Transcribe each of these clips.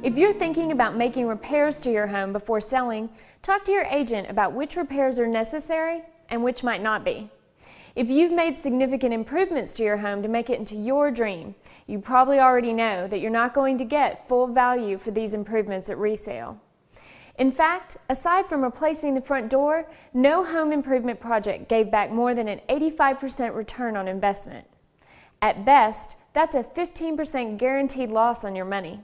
If you're thinking about making repairs to your home before selling, talk to your agent about which repairs are necessary and which might not be. If you've made significant improvements to your home to make it into your dream, you probably already know that you're not going to get full value for these improvements at resale. In fact, aside from replacing the front door, no home improvement project gave back more than an 85% return on investment. At best, that's a 15% guaranteed loss on your money.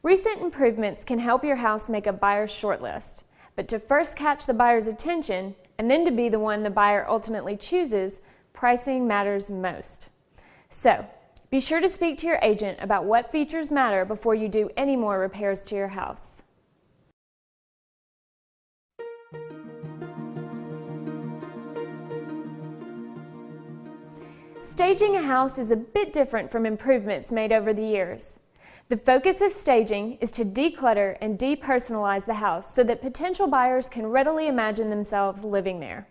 Recent improvements can help your house make a buyer's shortlist, but to first catch the buyer's attention and then to be the one the buyer ultimately chooses, pricing matters most. So, be sure to speak to your agent about what features matter before you do any more repairs to your house. Staging a house is a bit different from improvements made over the years. The focus of staging is to declutter and depersonalize the house so that potential buyers can readily imagine themselves living there.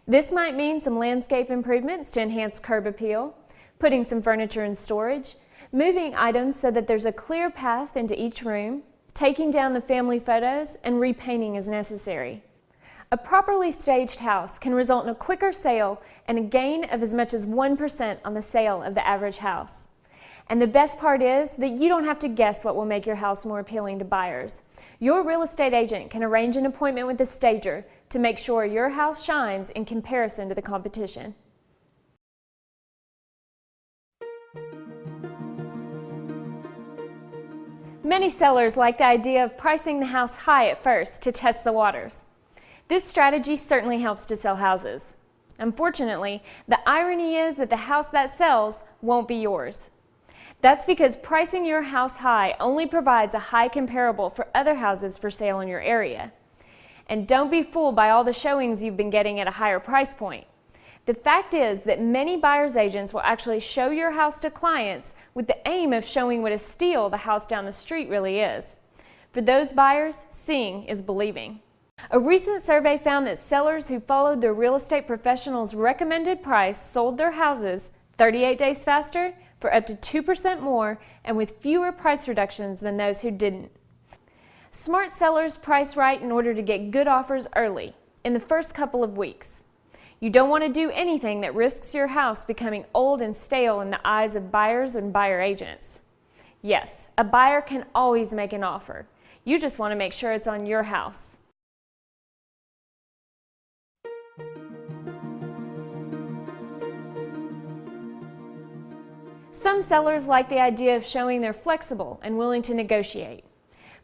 This might mean some landscape improvements to enhance curb appeal, putting some furniture in storage, moving items so that there's a clear path into each room, taking down the family photos, and repainting as necessary. A properly staged house can result in a quicker sale and a gain of as much as 1% on the sale of the average house. And the best part is that you don't have to guess what will make your house more appealing to buyers. Your real estate agent can arrange an appointment with a stager to make sure your house shines in comparison to the competition. Many sellers like the idea of pricing the house high at first to test the waters. This strategy certainly helps to sell houses. Unfortunately, the irony is that the house that sells won't be yours. That's because pricing your house high only provides a high comparable for other houses for sale in your area. And don't be fooled by all the showings you've been getting at a higher price point. The fact is that many buyer's agents will actually show your house to clients with the aim of showing what a steal the house down the street really is. For those buyers, seeing is believing. A recent survey found that sellers who followed their real estate professional's recommended price sold their houses 38 days faster, for up to 2% more, and with fewer price reductions than those who didn't. Smart sellers price right in order to get good offers early, in the first couple of weeks. You don't want to do anything that risks your house becoming old and stale in the eyes of buyers and buyer agents. Yes, a buyer can always make an offer. You just want to make sure it's on your house. Some sellers like the idea of showing they're flexible and willing to negotiate.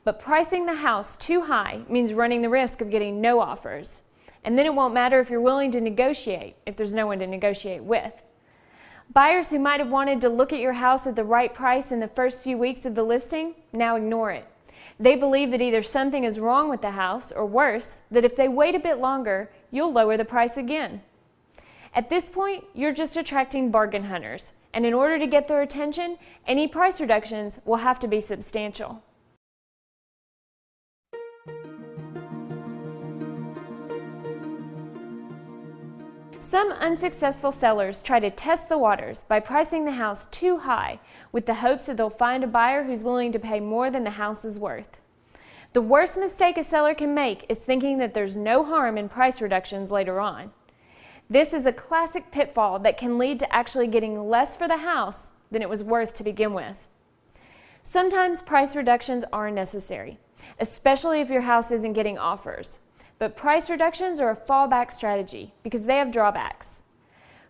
But pricing the house too high means running the risk of getting no offers. And then it won't matter if you're willing to negotiate if there's no one to negotiate with. Buyers who might have wanted to look at your house at the right price in the first few weeks of the listing now ignore it. They believe that either something is wrong with the house, or worse, that if they wait a bit longer, you'll lower the price again. At this point, you're just attracting bargain hunters. And in order to get their attention, any price reductions will have to be substantial. Some unsuccessful sellers try to test the waters by pricing the house too high with the hopes that they'll find a buyer who's willing to pay more than the house is worth. The worst mistake a seller can make is thinking that there's no harm in price reductions later on. This is a classic pitfall that can lead to actually getting less for the house than it was worth to begin with. Sometimes price reductions are necessary, especially if your house isn't getting offers. But price reductions are a fallback strategy because they have drawbacks.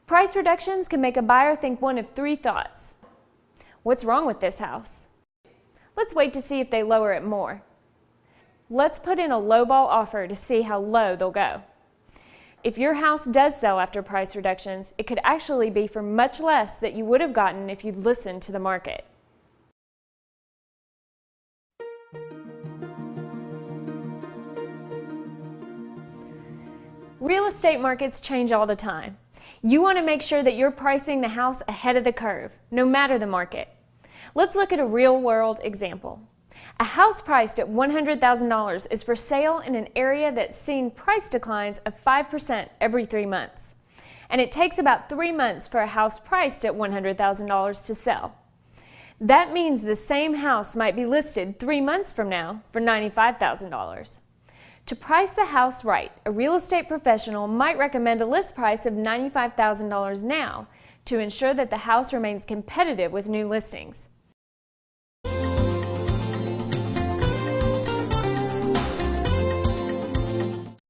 Price reductions can make a buyer think one of three thoughts. What's wrong with this house? Let's wait to see if they lower it more. Let's put in a lowball offer to see how low they'll go. If your house does sell after price reductions, it could actually be for much less that you would have gotten if you'd listened to the market. Real estate markets change all the time. You want to make sure that you're pricing the house ahead of the curve, no matter the market. Let's look at a real-world example. A house priced at $100,000 is for sale in an area that's seen price declines of 5% every 3 months. And it takes about 3 months for a house priced at $100,000 to sell. That means the same house might be listed 3 months from now for $95,000. To price the house right, a real estate professional might recommend a list price of $95,000 now to ensure that the house remains competitive with new listings.